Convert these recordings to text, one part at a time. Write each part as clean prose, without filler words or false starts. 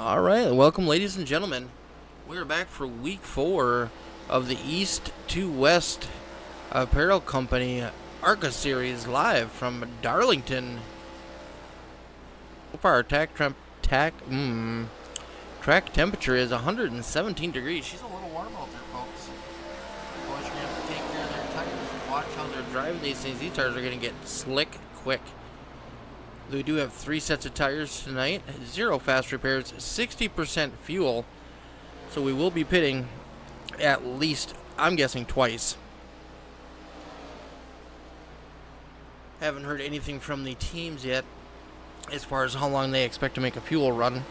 Alright, welcome ladies and gentlemen. We're back for week 4 of the East to West Apparel Company Arca series live from Darlington. So far our track temperature is 117 degrees. She's a little warm out there, folks. Boys are going to have to take care of their tires and watch how they're driving these things. These tires are going to get slick quick. We do have 3 sets of tires tonight, 0 fast repairs, 60% fuel, so we will be pitting at least, I'm guessing, twice. Haven't heard anything from the teams yet as far as how long they expect to make a fuel run.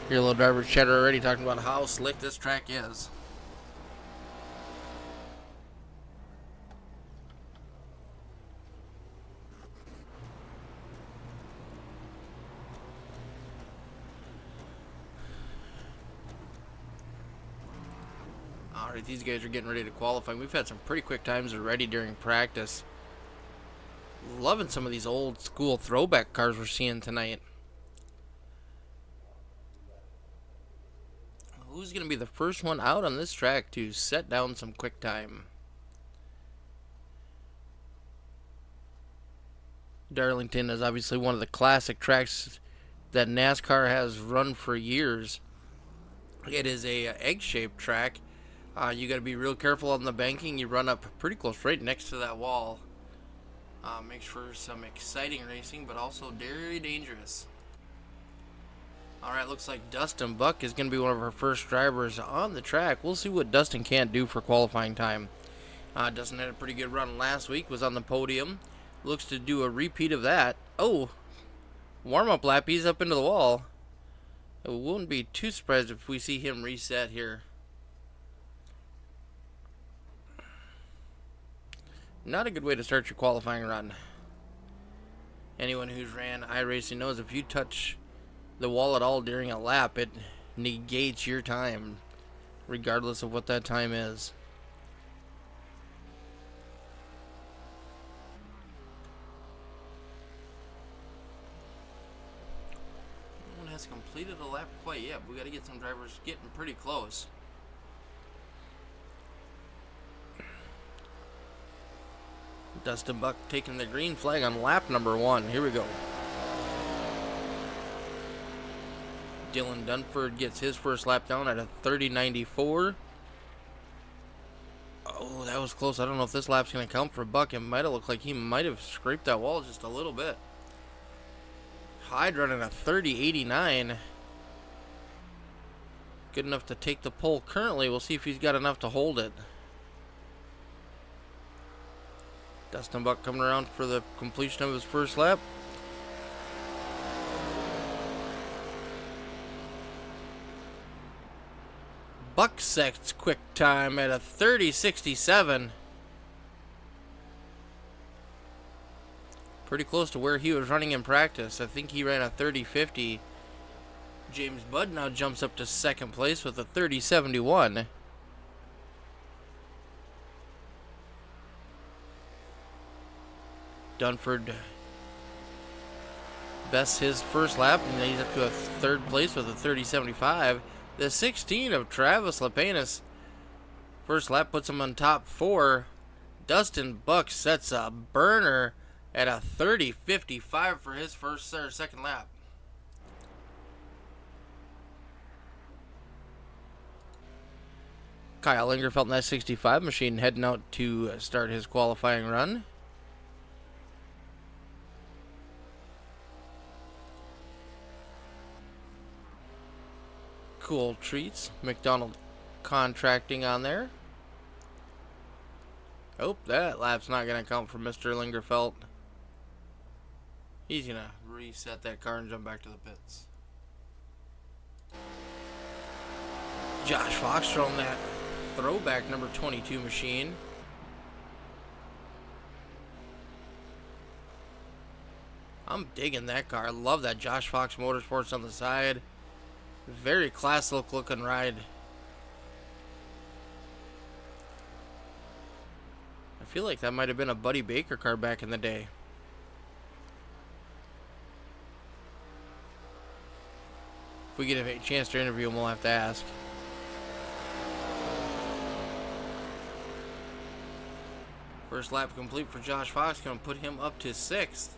Your little driver's chatter already talking about how slick this track is. Alright, these guys are getting ready to qualify. We've had some pretty quick times already during practice. Loving some of these old school throwback cars we're seeing tonight. Who's going to be the first one out on this track to set down some quick time? Darlington is obviously one of the classic tracks that NASCAR has run for years. It is a egg-shaped track. You got to be real careful on the banking. You run up pretty close, right next to that wall. Makes for some exciting racing, but also very dangerous. Alright, looks like Dustin Buck is going to be one of our first drivers on the track. We'll see what Dustin can't do for qualifying time. Dustin had a pretty good run last week, was on the podium. Looks to do a repeat of that. Oh, warm-up lap, he's up into the wall. I wouldn't be too surprised if we see him reset here. Not a good way to start your qualifying run. Anyone who's ran iRacing knows if you touch the wall at all during a lap, it negates your time, regardless of what that time is. No one has completed a lap quite yet. We got to get some drivers getting pretty close. Dustin Buck taking the green flag on lap number 1. Here we go. Dylan Dunford gets his first lap down at a 30.94. Oh, that was close. I don't know if this lap's going to count for Buck. It might have looked like he might have scraped that wall just a little bit. Hyde running a 30.89. Good enough to take the pole currently. We'll see if he's got enough to hold it. Dustin Buck coming around for the completion of his first lap. Buck sets quick time at a 30.67. Pretty close to where he was running in practice. I think he ran a 30.50. James Budd now jumps up to second place with a 30.71. Dunford bests his first lap, and then he's up to a third place with a 30.75. The 16 of Travis Lapenas. First lap puts him on top 4. Dustin Buck sets a burner at a 30.55 for his first or second lap. Kyle Lingerfeld in that 65 machine heading out to start his qualifying run. Cool treats. McDonald Contracting on there. Oh, that lap's not going to count for Mr. Lingerfeld. He's going to reset that car and jump back to the pits. Josh Fox from that throwback number 22 machine. I'm digging that car. I love that Josh Fox Motorsports on the side. Very classic looking ride. I feel like that might have been a Buddy Baker car back in the day. If we get a chance to interview him, we'll have to ask. First lap complete for Josh Fox. Going to put him up to 6th.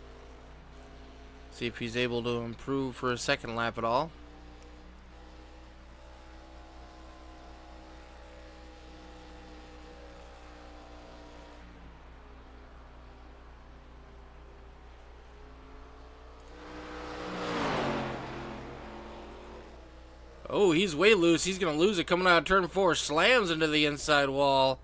See if he's able to improve for a second lap at all. Oh, he's way loose. He's going to lose it coming out of turn 4. Slams into the inside wall.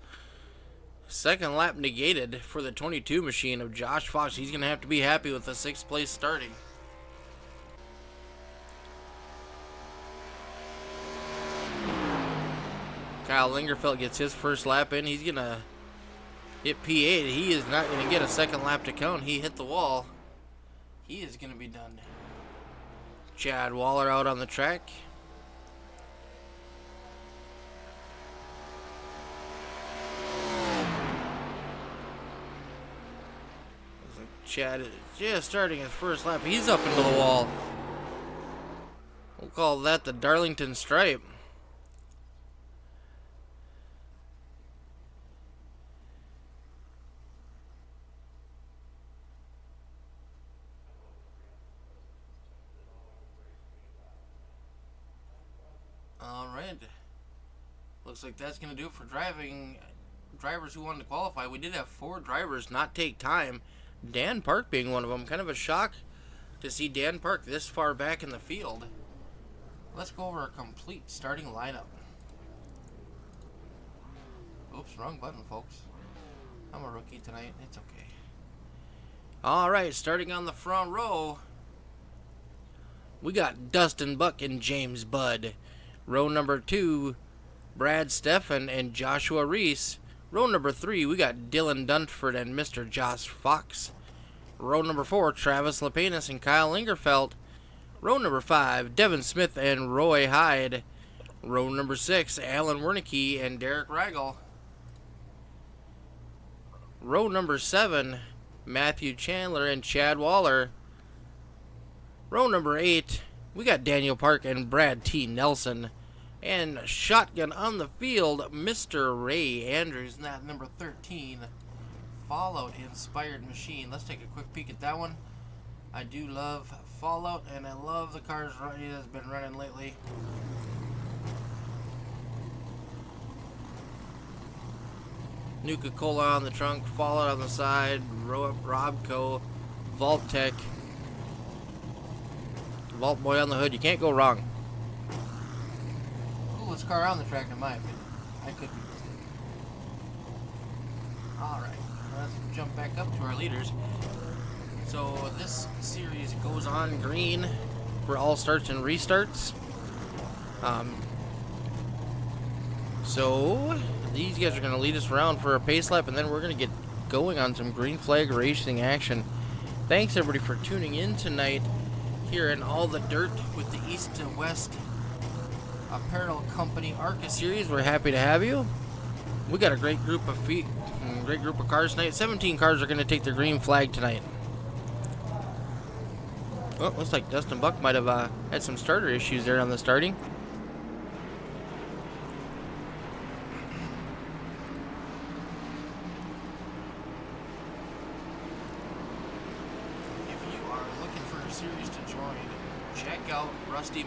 Second lap negated for the 22 machine of Josh Fox. He's going to have to be happy with the 6th place starting. Kyle Lingerfeld gets his first lap in. He's going to hit P8. He is not going to get a second lap to count. He hit the wall. He is going to be done. Chad Waller out on the track. Chad is just starting his first lap. He's up into the wall. We'll call that the Darlington Stripe. Alright. Looks like that's going to do it for drivers who wanted to qualify. We did have 4 drivers not take time. Dan Park being one of them. Kind of a shock to see Dan Park this far back in the field. Let's go over a complete starting lineup. Oops, wrong button, folks. I'm a rookie tonight. It's okay. Alright, starting on the front row, we got Dustin Buck and James Budd. Row number 2, Brad Steffen and Joshua Reese. Row number 3, we got Dylan Dunford and Mr. Josh Fox. Row number 4, Travis Lepanis and Kyle Lingerfeld. Row number 5, Devin Smith and Roy Hyde. Row number 6, Alan Wernicke and Derek Reigel. Row number 7, Matthew Chandler and Chad Waller. Row number 8, we got Daniel Park and Brad T. Nelson. And shotgun on the field, Mr. Ray Andrews, and that number 13, Fallout Inspired Machine. Let's take a quick peek at that one. I do love Fallout, and I love the cars he has been running lately. Nuka-Cola on the trunk, Fallout on the side, Robco, Vault-Tech, Vault Boy on the hood. You can't go wrong. Coolest car on the track, in my opinion. I could be mistaken. Alright, let's jump back up to our leaders. So this series goes on green for all starts and restarts. So these guys are going to lead us around for a pace lap, and then we're going to get going on some green flag racing action. Thanks everybody for tuning in tonight here in All the Dirt with the East to West Apparel Company Arca series. We're happy to have you. We got a great group of cars tonight. 17 cars are going to take the green flag tonight. Oh, looks like Dustin Buck might have had some starter issues there on the starting.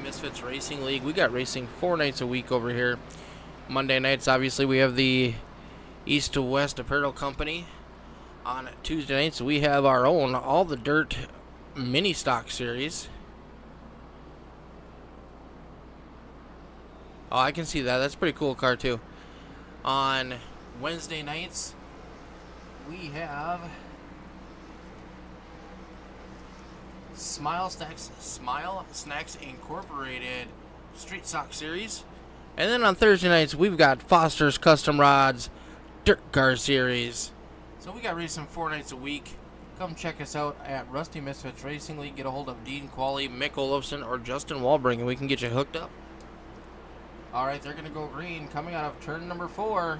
Misfits Racing League. We got racing 4 nights a week over here. Monday nights, obviously, we have the East to West Apparel Company. On Tuesday nights, we have our own All the Dirt mini stock series. Oh, I can see that. That's a pretty cool car, too. On Wednesday nights, we have Smile Snacks Incorporated Street Stock Series. And then on Thursday nights, we've got Foster's Custom Rods Dirt Car Series. So we got racing 4 nights a week. Come check us out at Rusty Misfits Racing League. Get a hold of Dean Qualley, Mick Olofsson, or Justin Walbring, and we can get you hooked up. Alright, they're going to go green coming out of turn number 4.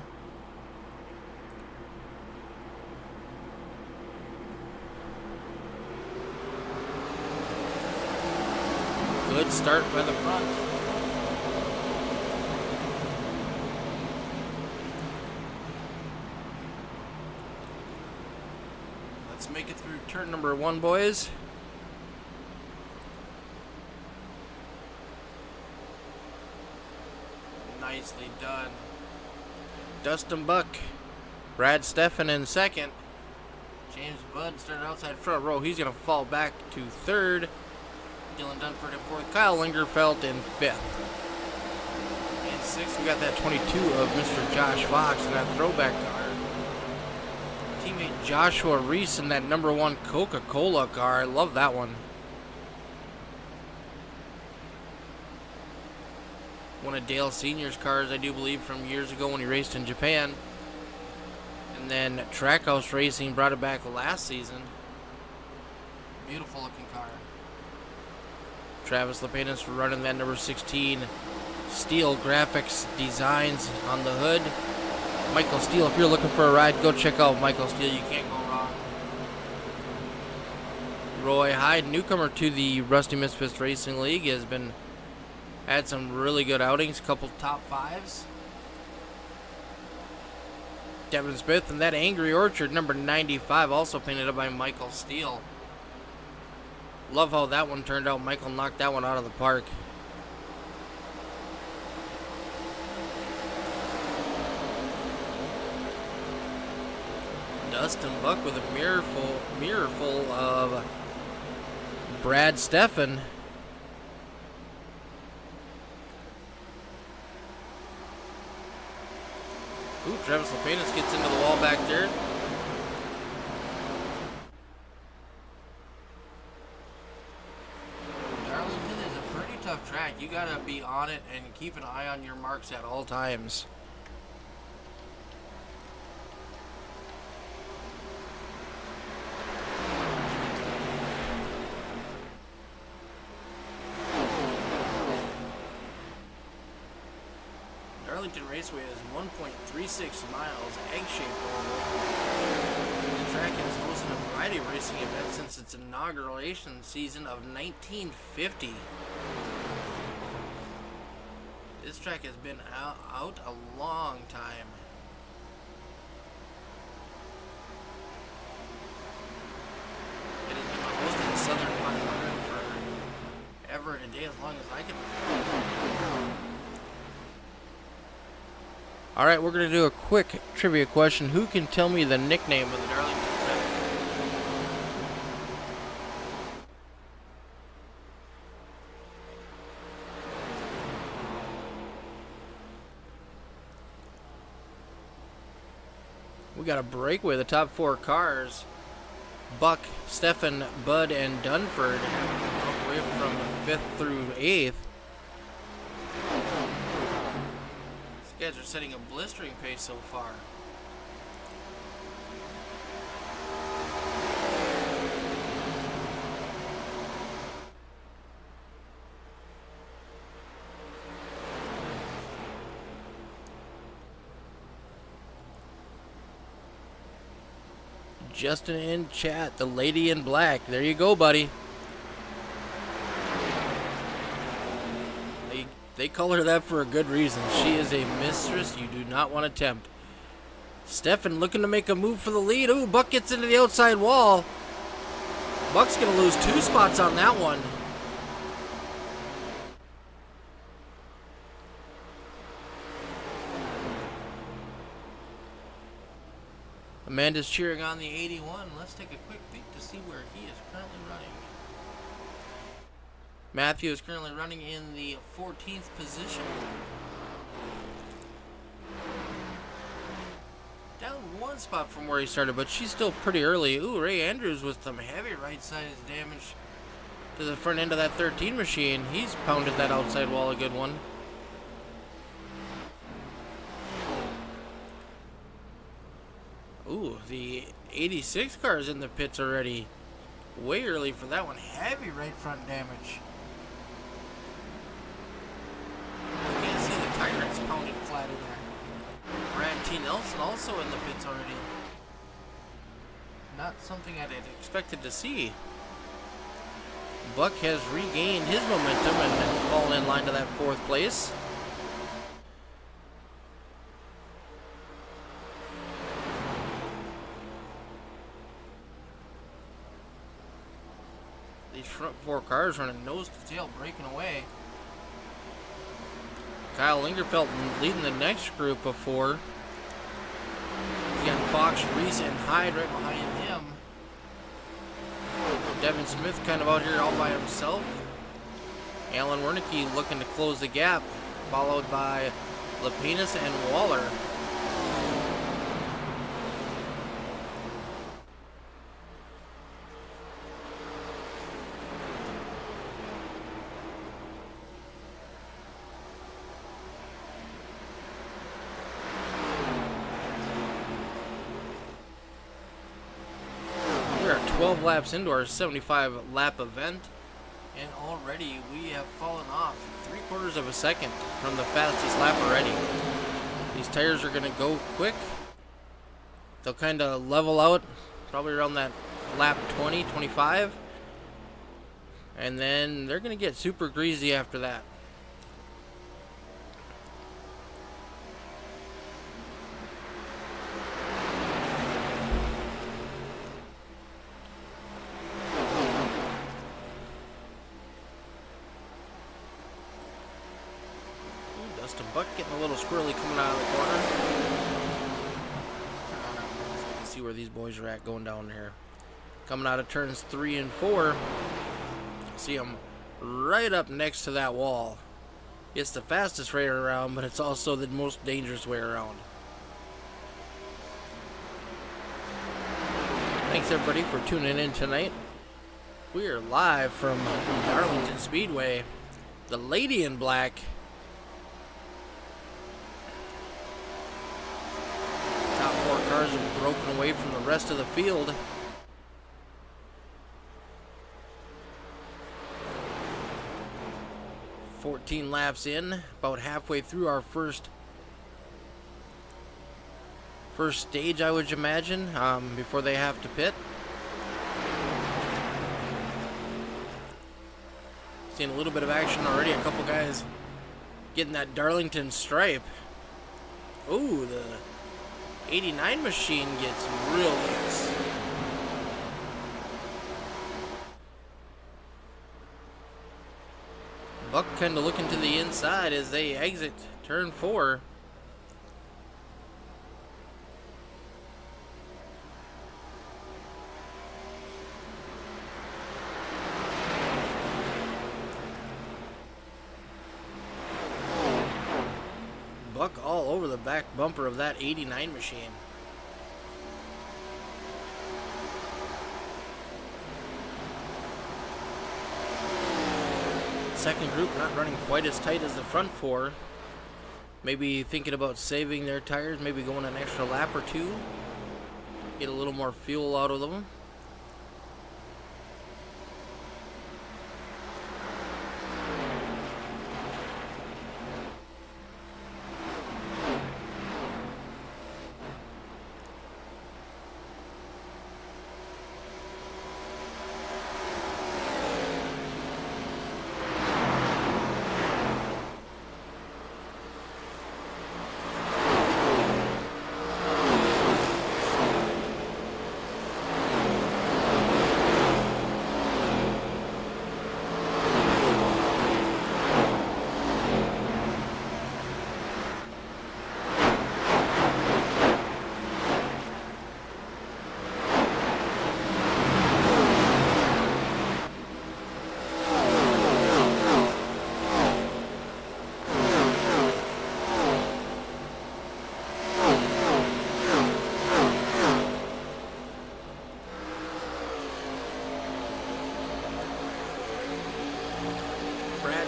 Good start by the front. Let's make it through turn number 1, boys. Nicely done. Dustin Buck, Brad Steffen in second. James Budd started outside front row. He's going to fall back to third. Dylan Dunford in fourth. Kyle Lingerfeld in fifth. In sixth, we got that 22 of Mr. Josh Fox in that throwback car. Teammate Joshua Reese in that number 1 Coca-Cola car. I love that one. One of Dale Sr.'s cars, I do believe, from years ago when he raced in Japan. And then Trackhouse Racing brought it back last season. Beautiful looking car. Travis Lepenis running that number 16 Steel Graphics designs on the hood. Michael Steele, if you're looking for a ride, go check out Michael Steele. You can't go wrong. Roy Hyde, newcomer to the Rusty Misfits Racing League, has had some really good outings, couple top 5s. Devin Smith and that Angry Orchard number 95, also painted up by Michael Steele. Love how that one turned out. Michael knocked that one out of the park. Dustin Buck with a mirror full of Brad Steffen. Ooh, Travis Lepenis gets into the wall back there. Darlington is a pretty tough track. You gotta be on it and keep an eye on your marks at all times. Darlington Raceway is 1.36 miles, egg-shaped oval. The track has hosted a variety of racing events since its inauguration season of 1950. This track has been out a long time. It has been hosting the Southern 500 forever and a day, as long as I can remember. Alright, we're going to do a quick trivia question. Who can tell me the nickname of the Darlington track? We got a breakaway. The top 4 cars, Buck, Steffen, Budd, and Dunford, have broke away from 5th through 8th. These guys are setting a blistering pace so far. Justin in chat, the lady in black. There you go, buddy. They call her that for a good reason. She is a mistress you do not want to tempt. Steffen looking to make a move for the lead. Ooh, Buck gets into the outside wall. Buck's going to lose 2 spots on that one. Amanda's cheering on the 81. Let's take a quick peek to see where he is currently running. Matthew is currently running in the 14th position. Down 1 spot from where he started, but she's still pretty early. Ooh, Ray Andrews with some heavy right-side damage to the front end of that 13 machine. He's pounded that outside wall a good one. Ooh, the 86 car is in the pits already. Way early for that one. Heavy right front damage. You can't see the tyrants pounded flat in there. Brad T. Nelson also in the pits already. Not something I'd expected to see. Buck has regained his momentum and fallen in line to that 4th place. These front 4 cars running nose to tail, breaking away. Kyle Lingerfeld leading the next group of 4. You got Fox, Reese, and Hyde right behind him. Devin Smith kind of out here all by himself. Alan Wernicke looking to close the gap, followed by Lapinus and Waller. We are 12 laps into our 75 lap event, and already we have fallen off 3/4 of a second from the fastest lap already. These tires are going to go quick. They'll kind of level out probably around that lap 20, 25, and then they're going to get super greasy after that. Dustin Buck getting a little squirrely coming out of the corner. So you can see where these boys are at going down here. Coming out of turns 3 and 4. See them right up next to that wall. It's the fastest way around, but it's also the most dangerous way around. Thanks everybody for tuning in tonight. We are live from Darlington Speedway. The lady in black. Top 4 cars have broken away from the rest of the field. "14 laps in, about halfway through our first stage, I would imagine, before they have to pit. Seeing a little bit of action already. A couple guys getting that Darlington stripe. Ooh, the 89 machine gets real loose. Buck kind of looking to the inside as they exit turn 4. Buck all over the back bumper of that 89 machine. Second group not running quite as tight as the front 4. Maybe thinking about saving their tires, maybe going an extra lap or 2. Get a little more fuel out of them.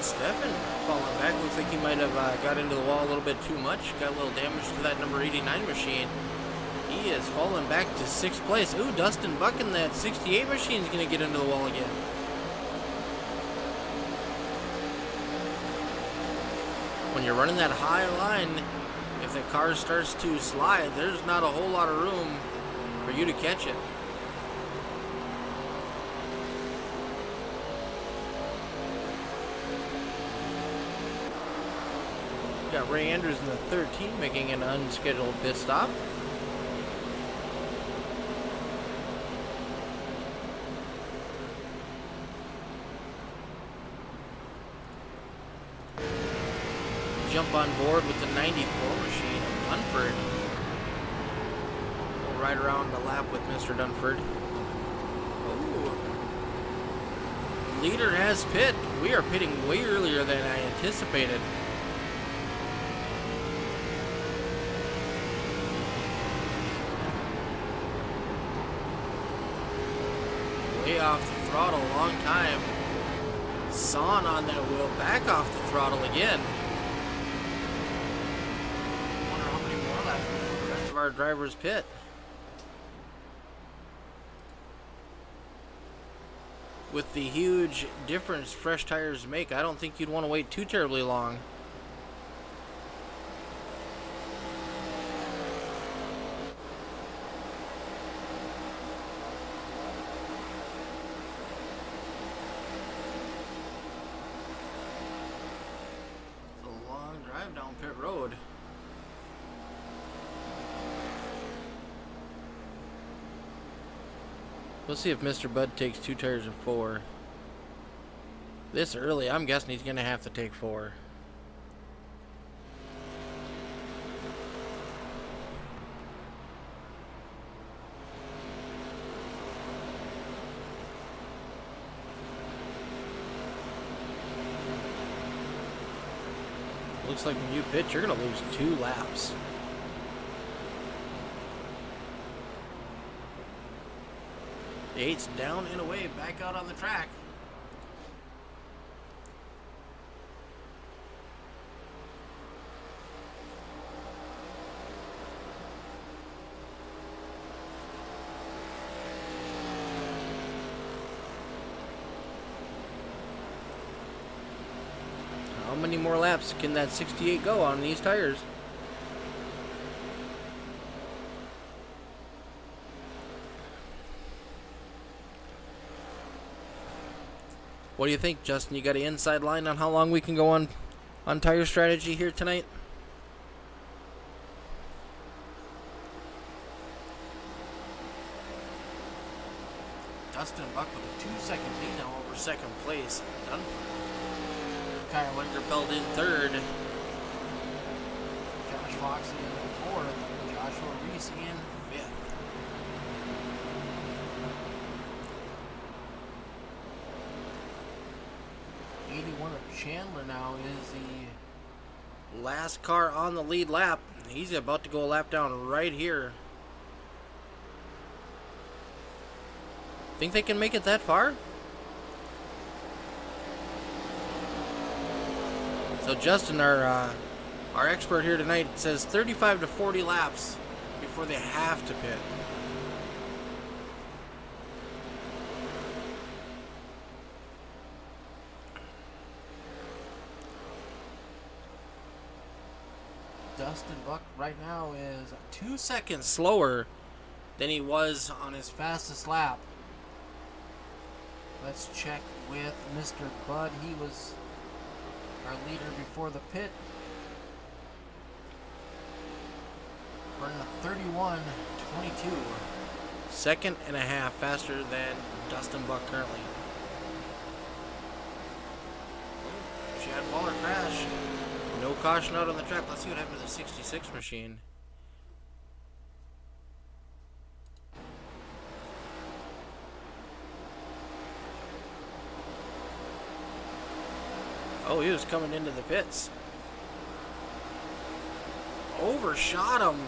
Stefan falling back. Looks like he might have got into the wall a little bit too much. Got a little damage to that number 89 machine. He is falling back to 6th place. Ooh, Dustin Buck in that 68 machine is going to get into the wall again. When you're running that high line, if the car starts to slide, there's not a whole lot of room for you to catch it. Got Ray Andrews in the 13 making an unscheduled pit stop. Jump on board with the 94 machine of Dunford. We'll ride around the lap with Mr. Dunford. Oh. Leader has pit. We are pitting way earlier than I anticipated. Way off the throttle, long time. Sawing on that wheel, back off the throttle again. Wonder how many more laps before the rest of our drivers pit. With the huge difference fresh tires make, I don't think you'd want to wait too terribly long. It's a long drive down pit road. We'll see if Mr. Bud takes 2 tires of 4. This early, I'm guessing he's going to have to take 4. Looks like when you pit, you're going to lose 2 laps. The 8's down and away, back out on the track. How many more laps can that 68 go on these tires? What do you think, Justin? You got an inside line on how long we can go on tire strategy here tonight? Dustin Buck with a 2-second lead now over second place. Done. Kyle Winterfeld in third. Josh Fox in fourth. Joshua Reese in fifth. Chandler now is the last car on the lead lap. He's about to go a lap down right here. Think they can make it that far? So Justin, our expert here tonight, says 35 to 40 laps before they have to pit. Dustin Buck right now is 2 seconds slower than he was on his fastest lap. Let's check with Mr. Bud. He was our leader before the pit. Running a 31.22. Second and a half faster than Dustin Buck currently. Chad Waller crash. No caution out on the track. Let's see what happened to the 66 machine. Oh, he was coming into the pits. Overshot him.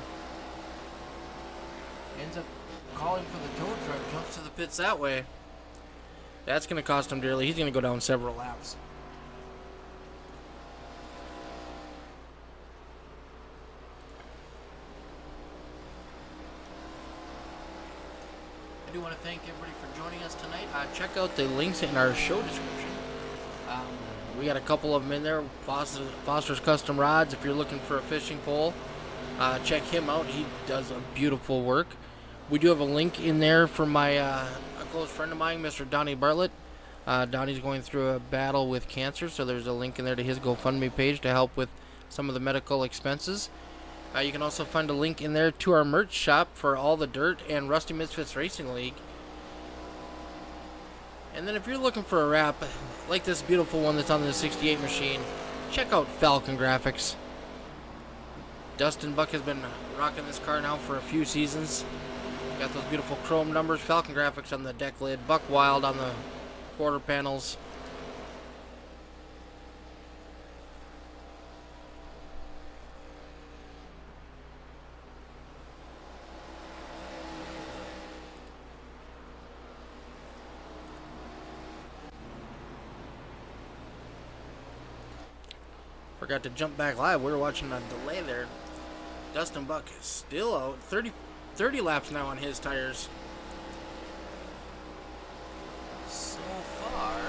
Ends up calling for the tow truck. Jumps to the pits that way. That's going to cost him dearly. He's going to go down several laps. I do want to thank everybody for joining us tonight. Check out the links in our show description. We got a couple of them in there. Foster's Custom Rods. If you're looking for a fishing pole, check him out. He does a beautiful work. We do have a link in there for my a close friend of mine, Mr. Donnie Bartlett. Donnie's going through a battle with cancer, so there's a link in there to his GoFundMe page to help with some of the medical expenses. You can also find a link in there to our merch shop for all the dirt and Rusty Misfits Racing League. And then if you're looking for a wrap like this beautiful one that's on the 68 machine, check out FALCONGRAFIX. Dustin Buck has been rocking this car now for a few seasons. Got those beautiful chrome numbers, FALCONGRAFIX on the deck lid, Buck Wild on the quarter panels. Forgot to jump back live. We were watching a delay there. Dustin Buck is still out. 30 laps now on his tires. So far,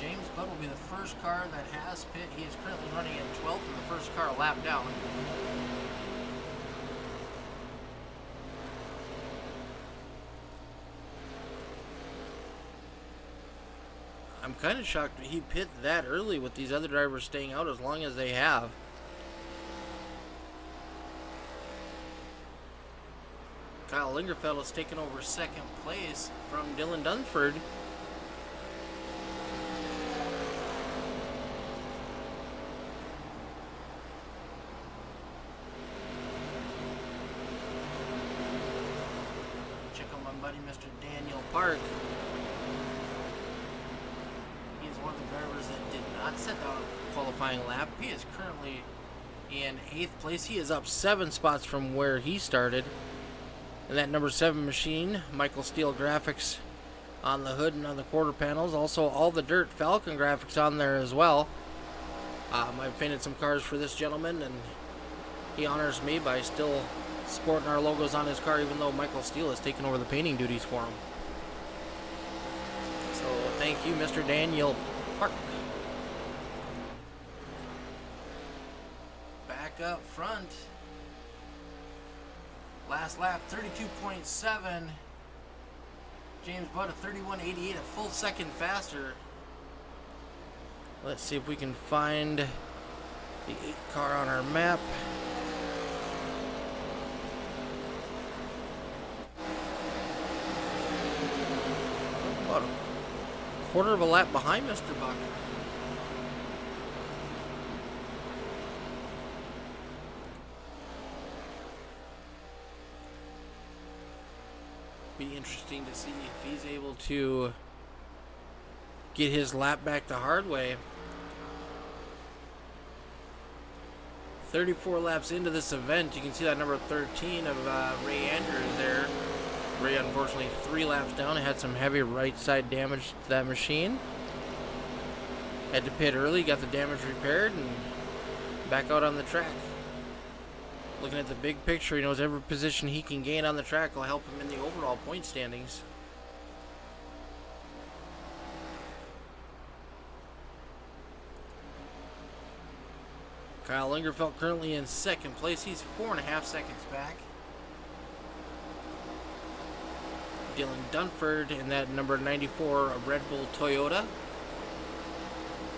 James Budd will be the first car that has pit. He is currently running in 12th and the first car a lap down. I'm kind of shocked he pit that early with these other drivers staying out as long as they have. Kyle Lingerfeld has taken over second place from Dylan Dunford. Check out my buddy Mr. Daniel Park. He is one of the drivers that did not set down a qualifying lap. He is currently in 8th place. He is up 7 spots from where he started. And that number 7 machine, Michael Steele Graphics on the hood and on the quarter panels. Also all the dirt FALCONGRAFIX on there as well. I've painted some cars for this gentleman, and he honors me by still sporting our logos on his car, even though Michael Steele has taken over the painting duties for him. So thank you, Mr. Daniel Park. Back up front. Last lap, 32.7. James Budd, a 31.88, a full second faster. Let's see if we can find the 8 car on our map. About a quarter of a lap behind Mr. Buck. Be interesting to see if he's able to get his lap back the hard way. 34 laps into this event, you can see that number 13 of Ray Andrews there. Ray, unfortunately, 3 laps down, had some heavy right side damage to that machine. Had to pit early, got the damage repaired, and back out on the track. Looking at the big picture, he knows every position he can gain on the track will help him in the overall point standings. Kyle Lingerfeld currently in second place. He's 4.5 seconds back. Dylan Dunford in that number 94 Red Bull Toyota,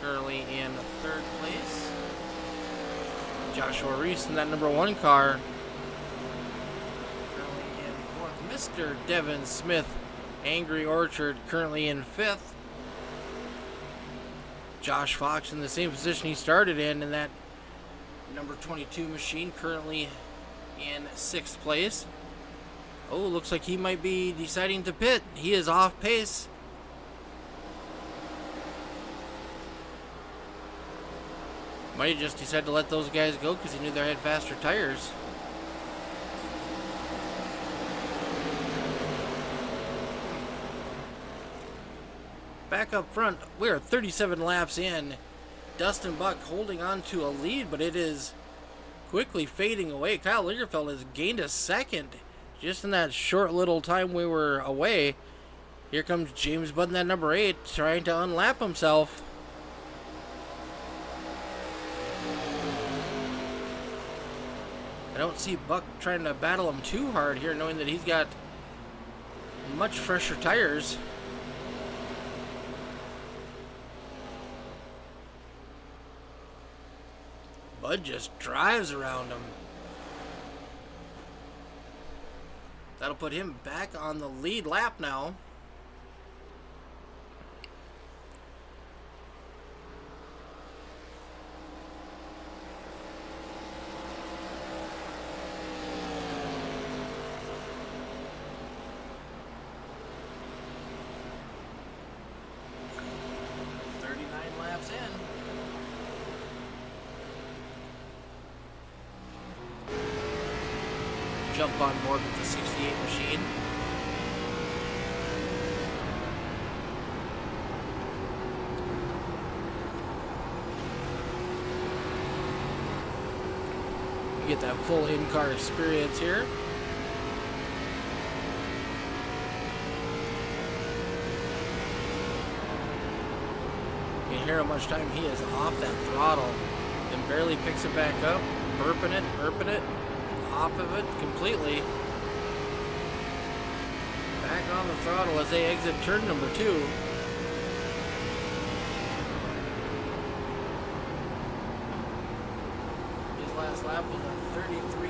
currently in 3rd place. Joshua Reese in that number 1 car, currently in 4th. Mr. Devin Smith, Angry Orchard, currently in 5th. Josh Fox in the same position he started in that number 22 machine, currently in 6th place. Oh, looks like he might be deciding to pit. He is off pace. Might have just decided to let those guys go because he knew they had faster tires. Back up front, we are 37 laps in. Dustin Buck holding on to a lead, but it is quickly fading away. Kyle Lingerfeld has gained a second just in that short little time we were away. Here comes James Budd in that number 8, trying to unlap himself. I don't see Buck trying to battle him too hard here, knowing that he's got much fresher tires. Bud just drives around him. That'll put him back on the lead lap now. Jump on board with the 68 machine. You get that full in-car experience here. You can hear how much time he is off that throttle and barely picks it back up, burping it. Off of it completely. Back on the throttle as they exit turn number 2. His last lap was a 33.33.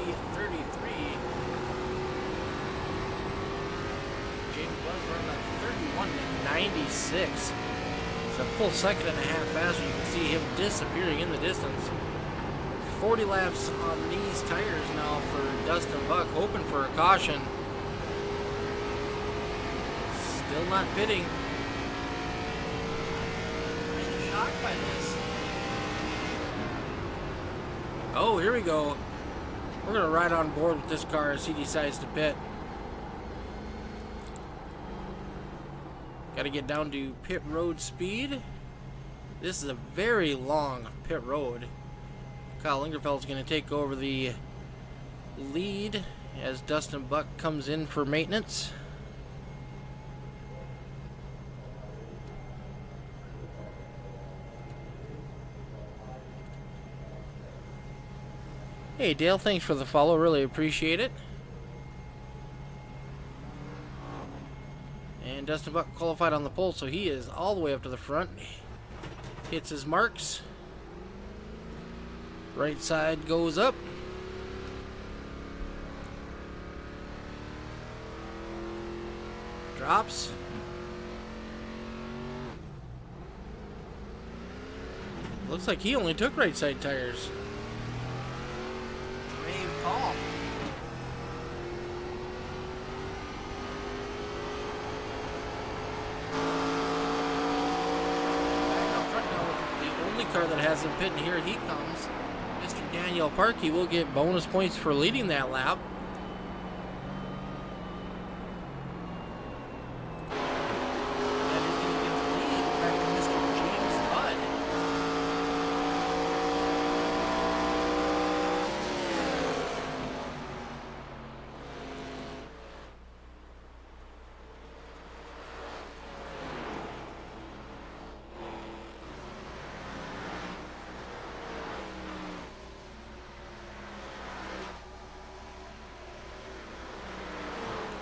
James Budd's running a 31.96. It's a full second and a half faster. You can see him disappearing in the distance. 40 laps on these tires now for Dustin Buck, hoping for a caution. Still not pitting. I'm shocked by this. Oh, here we go. We're going to ride on board with this car as he decides to pit. Got to get down to pit road speed. This is a very long pit road. Kyle Lingerfeld's going to take over the lead as Dustin Buck comes in for maintenance. Hey Dale, thanks for the follow, really appreciate it. And Dustin Buck qualified on the pole, so he is all the way up to the front. Hits his marks. Right side goes up. Drops. Looks like he only took right side tires. Brave call. Back up front now, the only car that hasn't pitted, here he comes. Daniel Parkey will get bonus points for leading that lap. That is going to give the lead back to Mr. James Budd.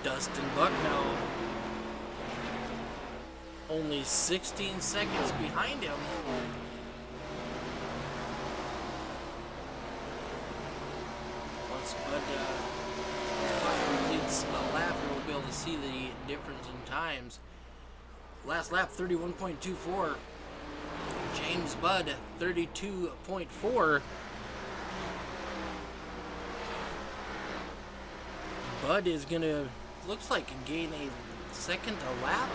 Dustin Buck now only 16 seconds behind him. Once Bud completes a lap, we'll be able to see the difference in times. Last lap 31.24. James Budd 32.4. Bud is gonna, looks like, gain a second a lap.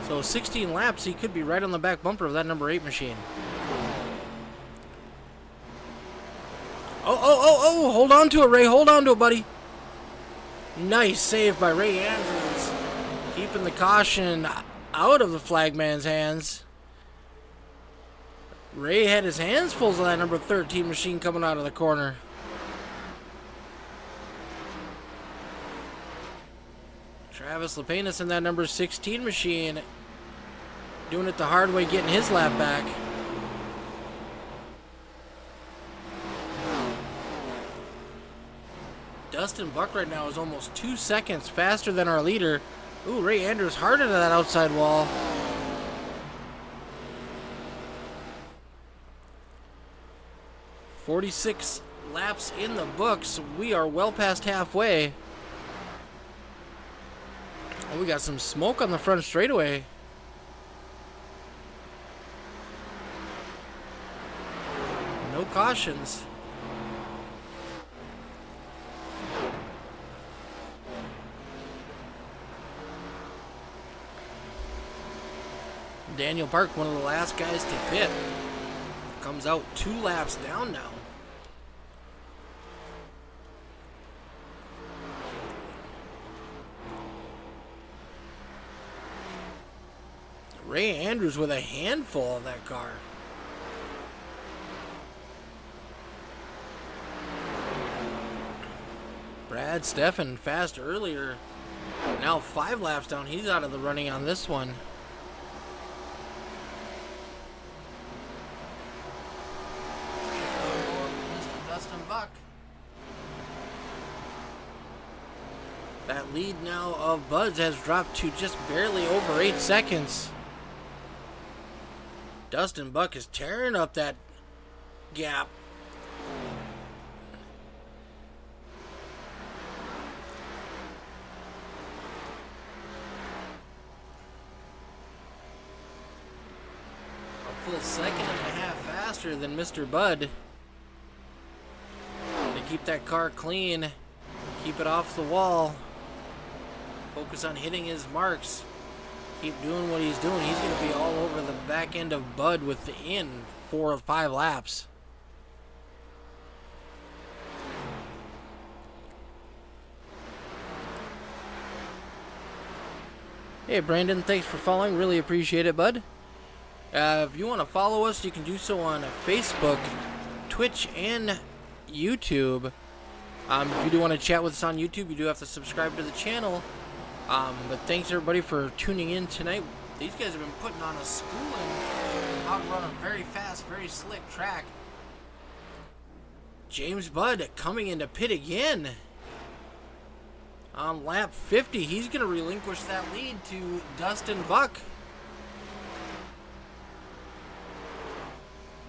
So 16 laps, he could be right on the back bumper of that number 8 machine. Oh, hold on to it, Ray. Hold on to it, buddy. Nice save by Ray Andrews. Keeping the caution out of the flagman's hands. Ray had his hands full of that number 13 machine coming out of the corner. Travis Lepenis in that number 16 machine, doing it the hard way, getting his lap back. Dustin Buck right now is almost 2 seconds faster than our leader. Ooh, Ray Andrews hard into that outside wall. 46 laps in the books. We are well past halfway. Oh, we got some smoke on the front straightaway. No cautions. Daniel Park, one of the last guys to pit, comes out 2 laps down now. Ray Andrews with a handful of that car. Brad Steffen fast earlier. Now 5 laps down. He's out of the running on this one. Dustin Buck. That lead now of Bud's has dropped to just barely over 8 seconds. Dustin Buck is tearing up that gap. A full second and a half faster than Mr. Bud. To keep that car clean, keep it off the wall, focus on hitting his marks. Keep doing what he's doing. He's going to be all over the back end of Bud within 4 or 5 laps. Hey, Brandon, thanks for following. Really appreciate it, bud. If you want to follow us, you can do so on Facebook, Twitch, and YouTube. If you do want to chat with us on YouTube, you do have to subscribe to the channel. But thanks everybody for tuning in tonight. These guys have been putting on a schooling how to run a very fast, very slick track. James Budd coming into pit again. On lap 50, he's going to relinquish that lead to Dustin Buck.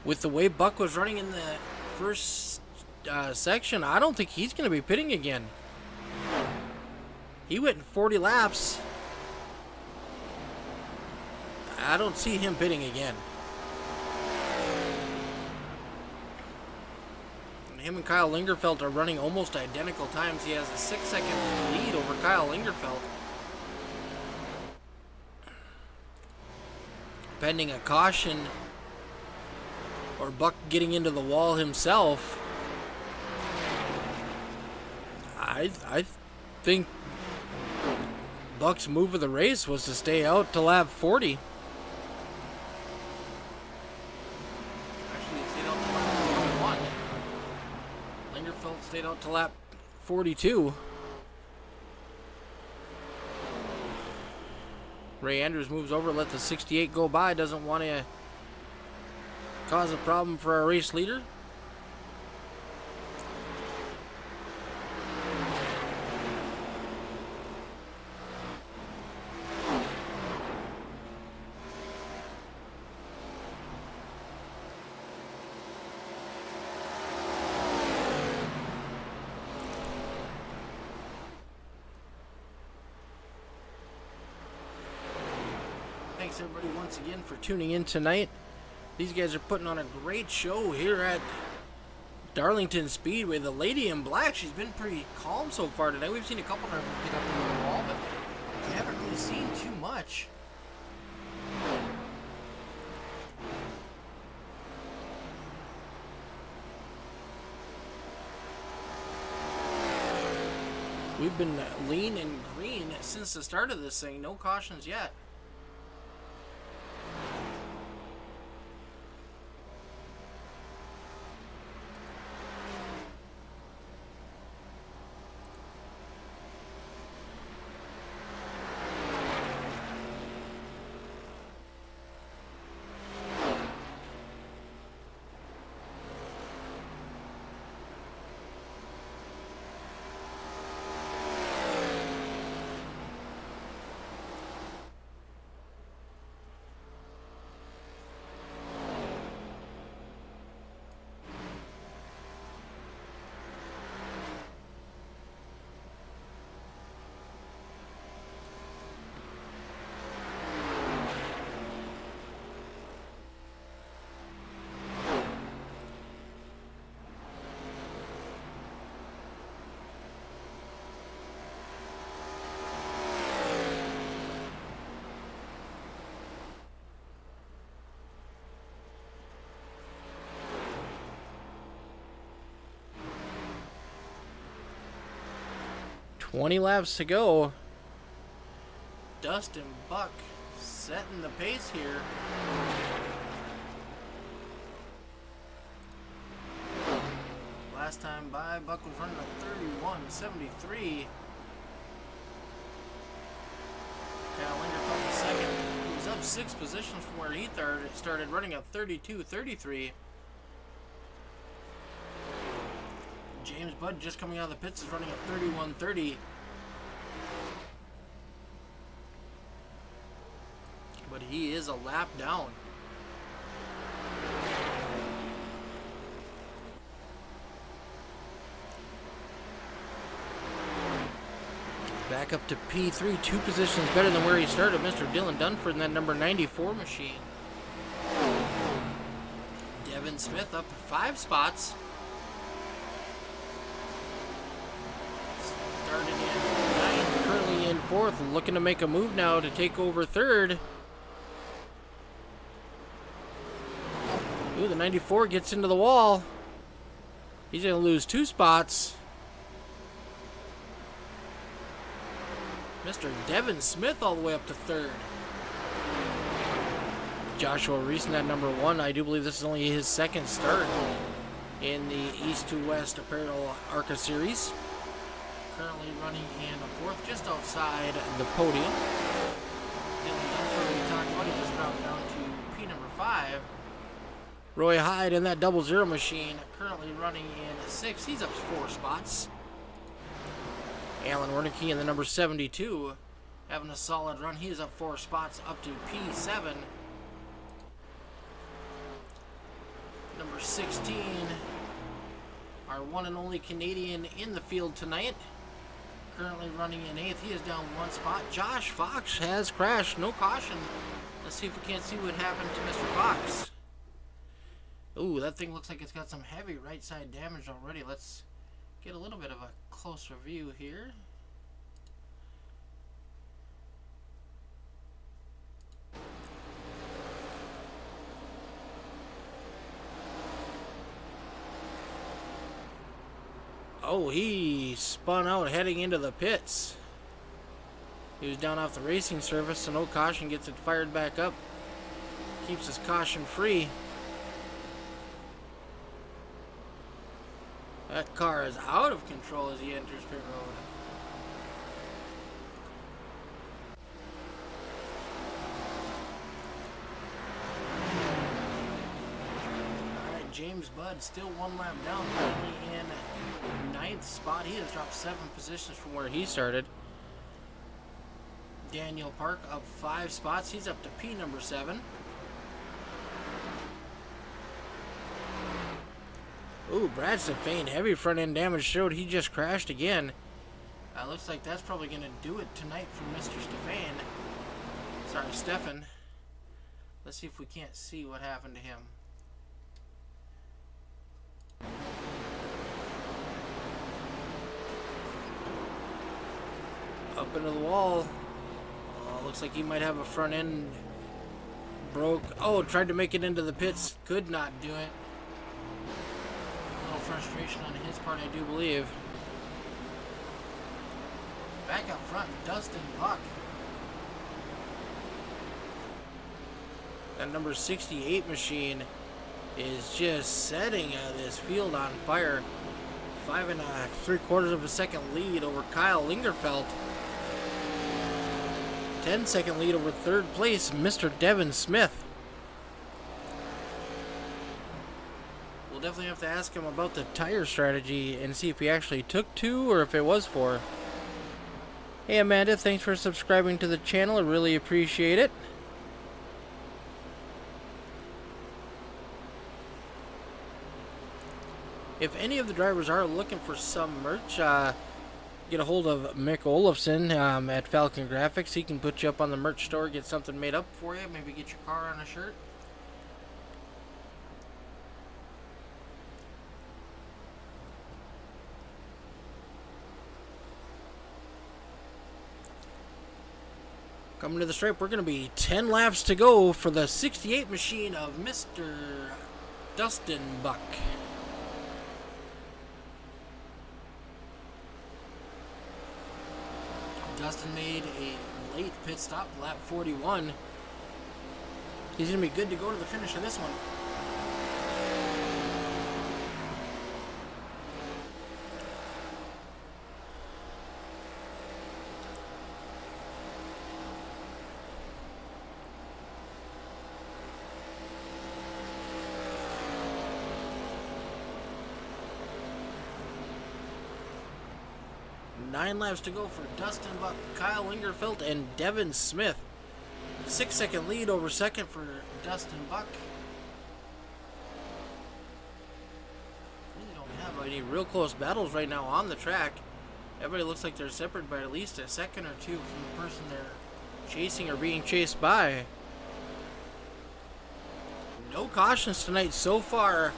With the way Buck was running in the first section, I don't think he's going to be pitting again. He went 40 laps. I don't see him pitting again. Him and Kyle Lingerfeld are running almost identical times. He has a 6-second lead over Kyle Lingerfeld. Pending a caution or Buck getting into the wall himself, I think Buck's move of the race was to stay out to lap 40. Actually, he stayed out to lap 41. Lingerfeld stayed out to lap 42. Ray Andrews moves over, let the 68 go by, doesn't want to cause a problem for our race leader. Thanks everybody once again for tuning in tonight. These guys are putting on a great show here at Darlington Speedway. The lady in black, she's been pretty calm so far today. We've seen a couple of them get up into the wall, but we haven't really seen too much. We've been lean and green since the start of this thing. No cautions yet. 20 laps to go. Dustin Buck setting the pace here. Last time by, Buck was running a 31.73. Kyle Lingerfeld in second. He was up 6 positions from where he started running a 32.33. James Budd, just coming out of the pits, is running a 31.30. But he is a lap down. Back up to P3, 2 positions better than where he started. Mr. Dylan Dunford in that number 94 machine. Devin Smith up 5 spots. Started in 9th, currently in 4th, looking to make a move now to take over 3rd. Ooh, the 94 gets into the wall. He's going to lose 2 spots. Mr. Devin Smith all the way up to 3rd. Joshua Reese in that number 1. I do believe this is only his 2nd start in the East to West Apparel Arca series. Currently running in 4th, just outside the podium. Dylan Dunford, we talked about, he just dropped down to P number 5. Roy Hyde in that 00 machine, currently running in 6th. He's up 4 spots. Alan Wernicke in the number 72, having a solid run. He is up 4 spots, up to P7. Number 16, our one and only Canadian in the field tonight, currently running in 8th. He is down 1 spot. Josh Fox has crashed, no caution. Let's see if we can't see what happened to Mr. Fox. Ooh, that thing looks like it's got some heavy right side damage already. Let's get a little bit of a closer view here. Oh, he spun out heading into the pits. He was down off the racing surface, so no caution, gets it fired back up. Keeps his caution free. That car is out of control as he enters pit road. Alright, James Budd still 1 lap down, currently in 9th spot. He has dropped 7 positions from where he started. Daniel Park up 5 spots. He's up to P number 7. Ooh, Brad Stefan, heavy front end damage showed. He just crashed again. Looks like that's probably going to do it tonight for Mr. Stefan. Sorry, Stefan. Let's see if we can't see what happened to him. Up into the wall. Looks like he might have a front end broke. Oh, tried to make it into the pits. Could not do it. Frustration on his part, I do believe. Back up front, Dustin Buck. That number 68 machine is just setting this field on fire. 5 3/4 of a second lead over Kyle Lingerfeld. 10-second lead over 3rd place, Mr. Devin Smith. Definitely have to ask him about the tire strategy and see if he actually took 2 or if it was 4. Hey Amanda, thanks for subscribing to the channel. I really appreciate it. If any of the drivers are looking for some merch, get a hold of Mick Olafson at FALCONGRAFIX. He can put you up on the merch store, get something made up for you, maybe get your car on a shirt. Coming to the stripe, we're going to be 10 laps to go for the 68 machine of Mr. Dustin Buck. Dustin made a late pit stop, lap 41. He's going to be good to go to the finish of this one. Nine laps to go for Dustin Buck, Kyle Lingerfeld, and Devin Smith. 6-second lead over second for Dustin Buck. Really don't have any real close battles right now on the track. Everybody looks like they're separated by at least a second or two from the person they're chasing or being chased by. No cautions tonight so far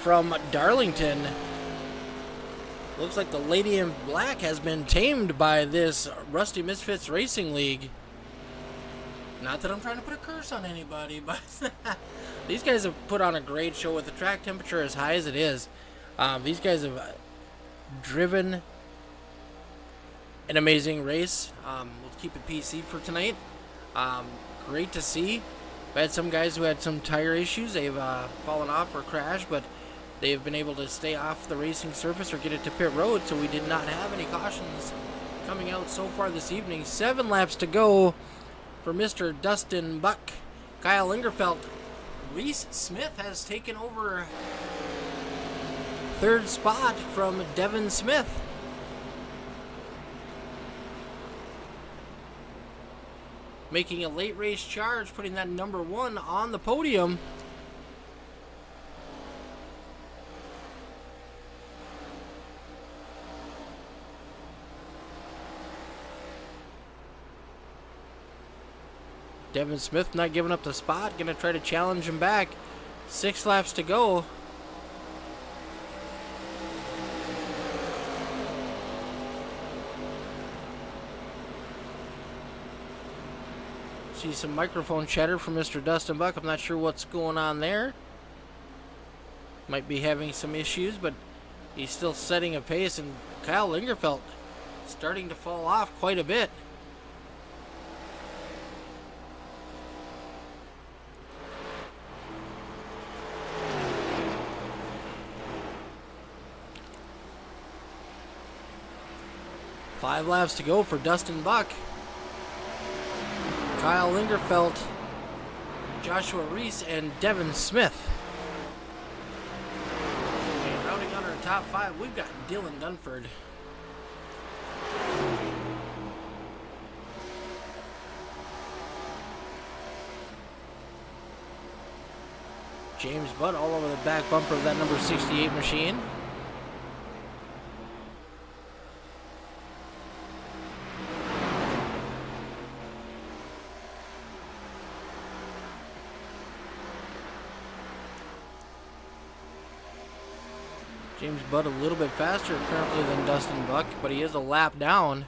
from Darlington. Looks like the Lady in Black has been tamed by this Rusty Misfits Racing League. Not that I'm trying to put a curse on anybody, but these guys have put on a great show with the track temperature as high as it is. These guys have driven an amazing race. We'll keep it PC for tonight. Great to see. We had some guys who had some tire issues. They've fallen off or crashed, but they've been able to stay off the racing surface or get it to pit road, so we did not have any cautions coming out so far this evening. 7 laps to go for Mr. Dustin Buck. Kyle Lingerfeld. Reese Smith has taken over third spot from Devin Smith. Making a late race charge, putting that number 1 on the podium. Devin Smith not giving up the spot. Going to try to challenge him back. 6 laps to go. See some microphone chatter from Mr. Dustin Buck. I'm not sure what's going on there. Might be having some issues, but he's still setting a pace. And Kyle Lingerfeld starting to fall off quite a bit. Five laps to go for Dustin Buck. Kyle Lingerfeld, Joshua Reese, and Devin Smith. And rounding out our top 5, we've got Dylan Dunford. James Butt all over the back bumper of that number 68 machine. James Butt a little bit faster currently than Dustin Buck, but he is a lap down.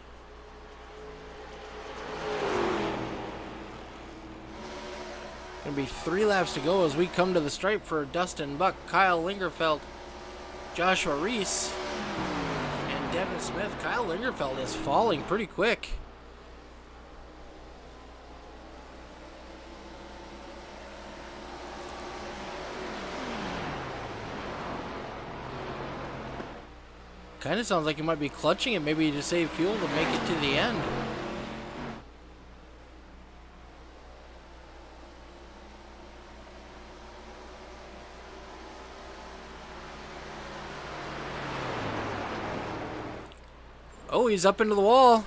Gonna be 3 laps to go as we come to the stripe for Dustin Buck, Kyle Lingerfeld, Joshua Reese, and Devin Smith. Kyle Lingerfeld is falling pretty quick. Kind of sounds like he might be clutching it, maybe to save fuel to make it to the end. Oh, he's up into the wall.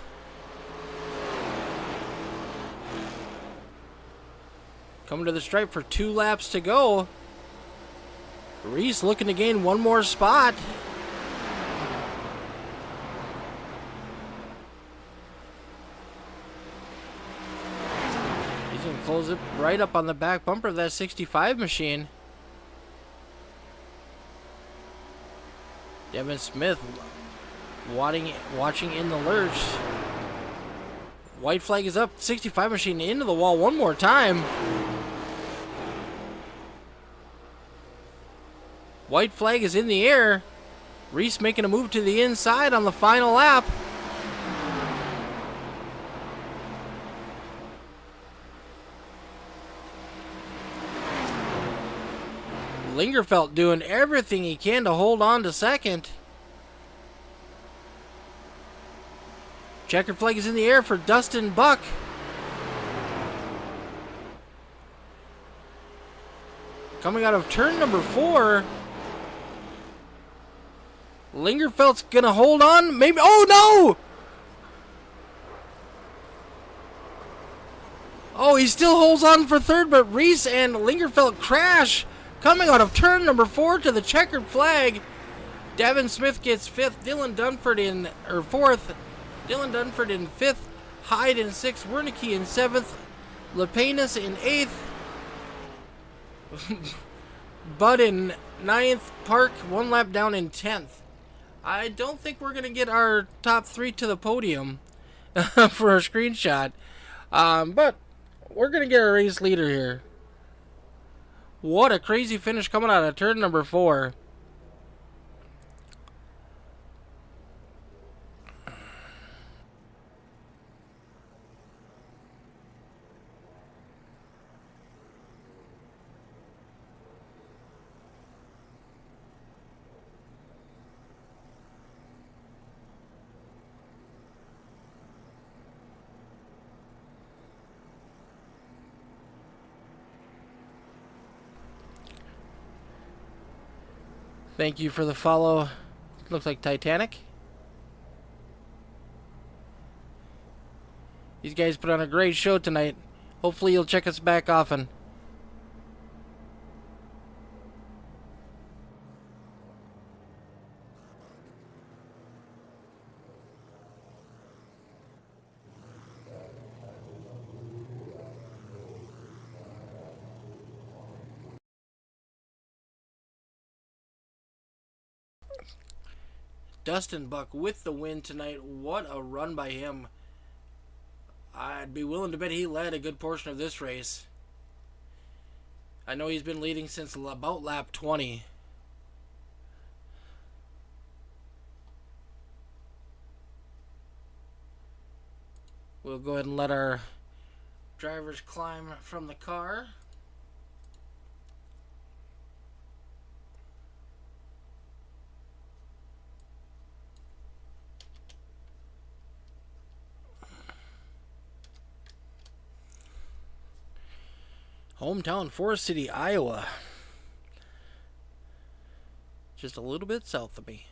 Coming to the stripe for 2 laps to go. Reese looking to gain 1 more spot. Close it right up on the back bumper of that 65 machine. Devin Smith watching in the lurch. White flag is up. 65 machine into the wall 1 more time. White flag is in the air. Reese making a move to the inside on the final lap. Lingerfeld doing everything he can to hold on to second. Checkered flag is in the air for Dustin Buck. Coming out of turn number 4. Lingerfeld's gonna hold on. Maybe. Oh no! Oh, he still holds on for third, but Reese and Lingerfeld crash. Coming out of turn number 4 to the checkered flag. Devin Smith gets 5th. Dylan Dunford in 4th. Dylan Dunford in 5th. Hyde in 6th. Wernicke in 7th. Lepenis in 8th. Bud in 9th. Park 1 lap down in 10th. I don't think we're going to get our top 3 to the podium for a screenshot. But we're going to get a race leader here. What a crazy finish coming out of turn number 4. Thank you for the follow. Looks like Titanic. These guys put on a great show tonight. Hopefully you'll check us back often. Dustin Buck with the win tonight. What a run by him. I'd be willing to bet he led a good portion of this race. I know he's been leading since about lap 20. We'll go ahead and let our drivers climb from the car. Hometown, Forest City, Iowa. Just a little bit south of me.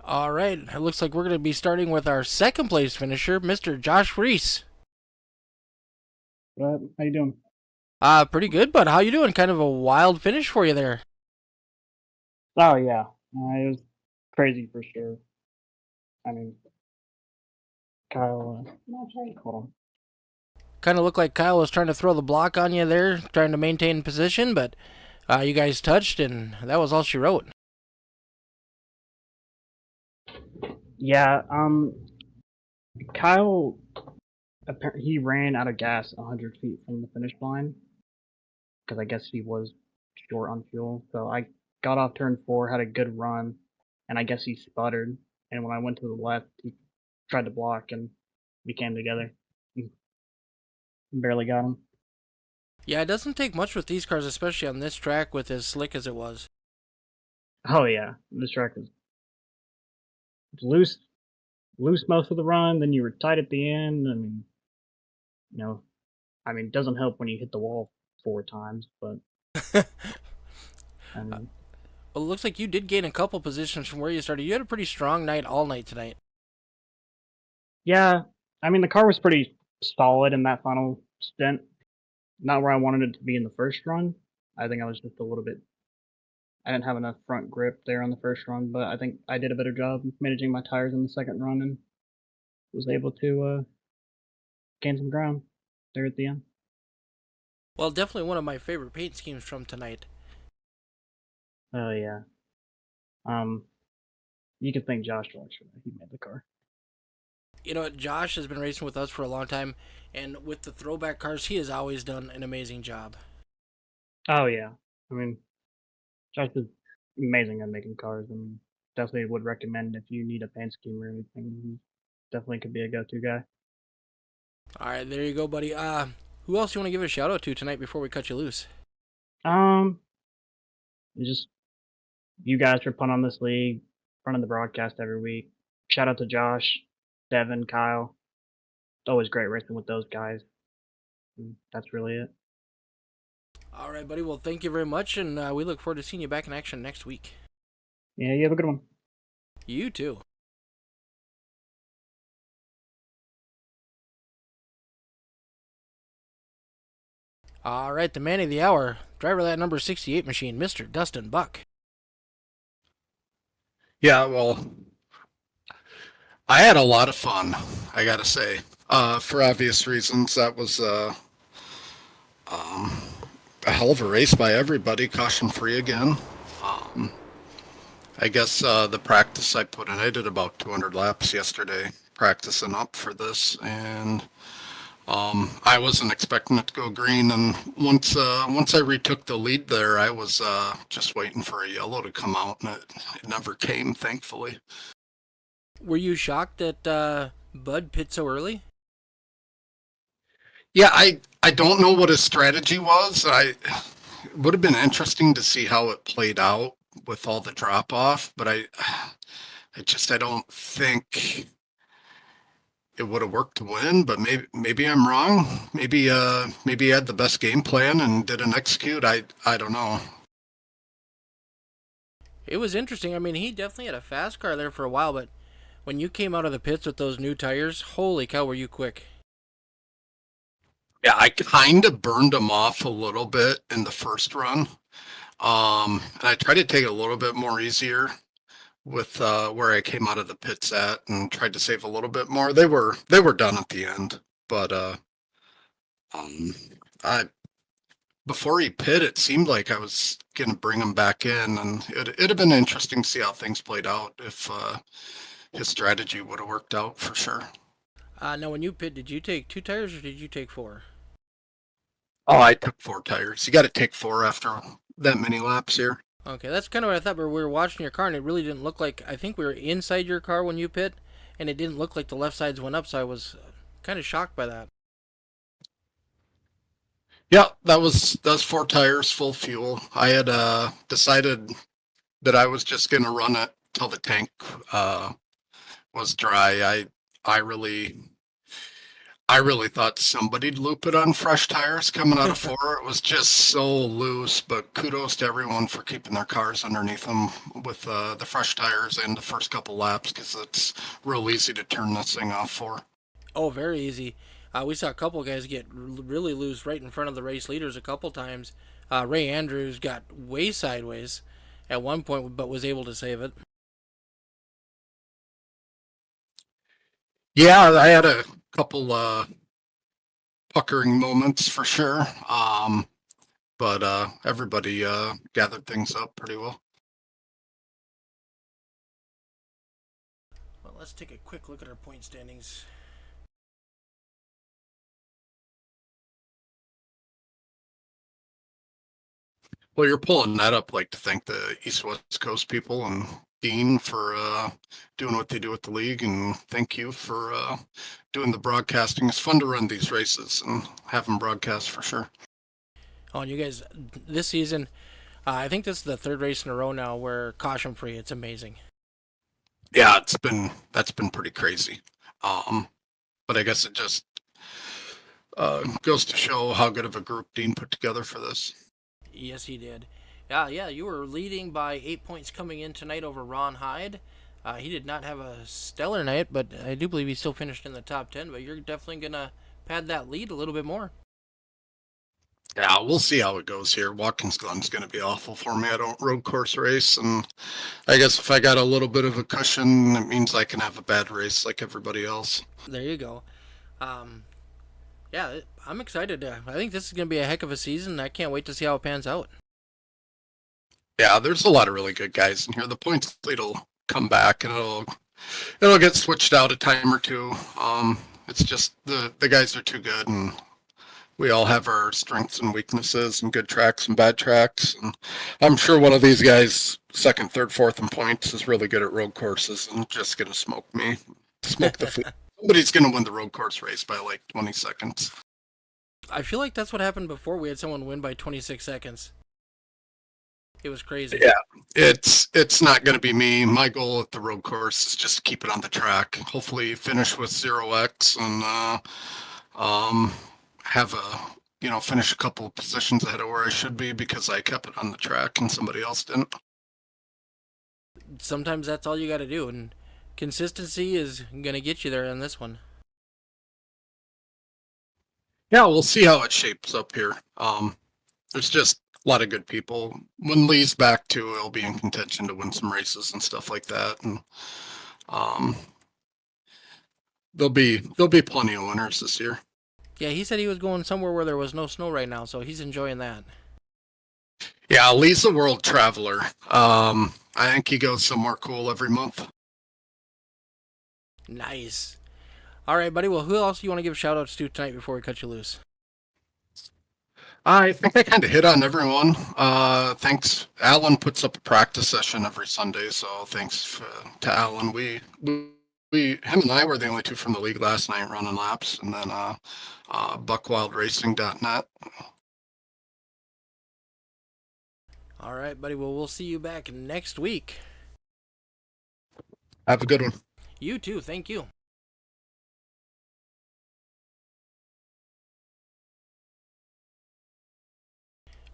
All right, it looks like we're going to be starting with our second place finisher, Mr. Josh Reese. How you doing? Pretty good, but how you doing? Kind of a wild finish for you there. Oh yeah, it was crazy for sure. I mean, Kyle. Hold on. Kind of looked like Kyle was trying to throw the block on you there, trying to maintain position, but you guys touched, and that was all she wrote. Yeah, Kyle, he ran out of gas 100 feet from the finish line because I guess he was short on fuel. So I got off turn 4, had a good run, and I guess he sputtered. And when I went to the left, he tried to block, and we came together. Barely got him. Yeah, it doesn't take much with these cars, especially on this track with as slick as it was. Oh yeah, this track is loose. loose most of the run, then you were tight at the end. You know, it doesn't help when you hit the wall 4 times, but I mean, Well, it looks like you did gain a couple positions from where you started. You had a pretty strong night all night tonight. yeah, the car was pretty solid in that final stint. Not where I wanted it to be in the first run. I think I was just a little bit. I didn't have enough front grip there on the first run, but I think I did a better job managing my tires in the second run and was able to gain some ground there at the end. Well, definitely one of my favorite paint schemes from tonight. Oh yeah. Um, you can thank Josh George for that. He made the car. You know, Josh has been racing with us for a long time, and with the throwback cars, he has always done an amazing job. Oh yeah. I mean, Josh is amazing at making cars, and definitely would recommend if you need a paint scheme or anything. He definitely could be a go-to guy. All right, there you go, buddy. Who else do you want to give a shout out to tonight before we cut you loose? Um, just you guys for putting on this league, running the broadcast every week. Shout out to Josh, Devin, Kyle. It's always great racing with those guys. And that's really it. All right, buddy. Well, thank you very much, and we look forward to seeing you back in action next week. Yeah, you have a good one. You too. All right, the man of the hour, driver of that number 68 machine, Mr. Dustin Buck. Yeah, well, I had a lot of fun, I gotta say. For obvious reasons, that was um, a hell of a race by everybody, caution free again. Um, I guess the practice I put in, I did about 200 laps yesterday practicing up for this, and I wasn't expecting it to go green. And once I retook the lead there, I was just waiting for a yellow to come out, and it never came, thankfully. Were you shocked that Bud pit so early? Yeah, I don't know what his strategy was. It would have been interesting to see how it played out with all the drop off, but I don't think it would have worked to win. But maybe I'm wrong. Maybe he had the best game plan and didn't execute. I don't know. It was interesting. I mean, he definitely had a fast car there for a while, but when you came out of the pits with those new tires, holy cow, were you quick. Yeah, I kind of burned him off a little bit in the first run. And I tried to take it a little bit more easier with where I came out of the pits at and tried to save a little bit more. They were done at the end, but um, I before he pit, it seemed like I was gonna bring him back in, and it'd have been interesting to see how things played out if his strategy would have worked out for sure. Now, when you pit, did you take 2 tires or did you take 4? Oh, I took 4 tires. You got to take 4 after that many laps here. Okay, that's kind of what I thought, but we were watching your car and it really didn't look like. I think we were inside your car when you pit, and it didn't look like the left sides went up, so I was kind of shocked by that. Yeah, that was 4 tires, full fuel. I had decided that I was just gonna run it till the tank was dry. I really I really thought somebody'd loop it on fresh tires coming out of 4. It was just so loose, but kudos to everyone for keeping their cars underneath them with the fresh tires in the first couple laps, because it's real easy to turn this thing off 4. Oh, very easy. We saw a couple guys get really loose right in front of the race leaders a couple times. Ray Andrews got way sideways at one point, but was able to save it. Yeah, I had a couple puckering moments for sure. But everybody gathered things up pretty well. Well, let's take a quick look at our point standings. Well, you're pulling that up, like to thank the East West Coast people and Dean for doing what they do with the league, and thank you for doing the broadcasting. It's fun to run these races and have them broadcast for sure. Oh, and you guys, this season, I think this is the third race in a row now where caution free. It's amazing. Yeah, that's been pretty crazy. But I guess it just goes to show how good of a group Dean put together for this. Yes, he did. Yeah, you were leading by 8 points coming in tonight over Ron Hyde. He did not have a stellar night, but I do believe he still finished in the top 10. But you're definitely going to pad that lead a little bit more. Yeah, we'll see how it goes here. Watkins Glen's going to be awful for me. I don't road course race, and I guess if I got a little bit of a cushion, it means I can have a bad race like everybody else. There you go. Yeah, I'm excited. I think this is going to be a heck of a season. I can't wait to see how it pans out. Yeah, there's a lot of really good guys in here. The points lead will come back, and it'll get switched out a time or two. It's just the guys are too good, and we all have our strengths and weaknesses, and good tracks and bad tracks. And I'm sure one of these guys, second, third, fourth in points, is really good at road courses and just going to smoke me. Smoke the food. Somebody's going to win the road course race by like 20 seconds. I feel like that's what happened before. We had someone win by 26 seconds. It was crazy. Yeah, it's not going to be me. My goal at the road course is just to keep it on the track. Hopefully finish with 0x and have finish a couple of positions ahead of where I should be because I kept it on the track and somebody else didn't. Sometimes that's all you got to do, and consistency is going to get you there on this one. Yeah, we'll see how it shapes up here. There's just a lot of good people. When Lee's back too, he'll be in contention to win some races and stuff like that. And there'll be plenty of winners this year. Yeah, he said he was going somewhere where there was no snow right now, so he's enjoying that. Yeah, Lee's a world traveler. I think he goes somewhere cool every month. Nice. All right, buddy. Well, who else do you want to give shout outs to tonight before we cut you loose? I think I kind of hit on everyone. Thanks. Alan puts up a practice session every Sunday, so thanks to Alan. Him and I were the only two from the league last night running laps, and then buckwildracing.net. All right, buddy. Well, we'll see you back next week. Have a good one. You too. Thank you.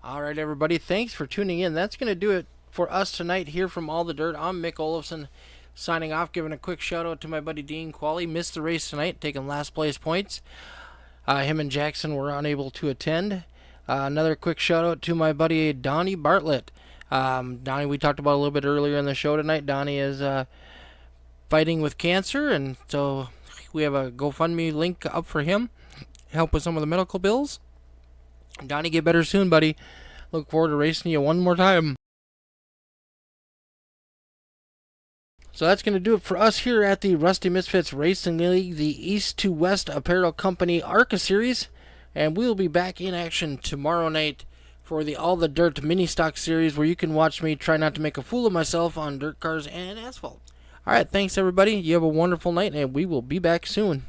All right, everybody. Thanks for tuning in. That's going to do it for us tonight here from All the Dirt. I'm Mick Olofsson signing off, giving a quick shout out to my buddy Dean Qualley. Missed the race tonight, taking last place points. Him and Jackson were unable to attend. Another quick shout out to my buddy Donnie Bartlett. Donnie, we talked about a little bit earlier in the show tonight. Donnie is fighting with cancer, and so we have a GoFundMe link up for him. Help with some of the medical bills. Donnie, get better soon, buddy. Look forward to racing you one more time. So that's going to do it for us here at the Rusty Misfits Racing League, the East to West Apparel Company Arca Series. And we'll be back in action tomorrow night for the All the Dirt Mini Stock Series, where you can watch me try not to make a fool of myself on dirt cars and asphalt. All right, thanks, everybody. You have a wonderful night, and we will be back soon.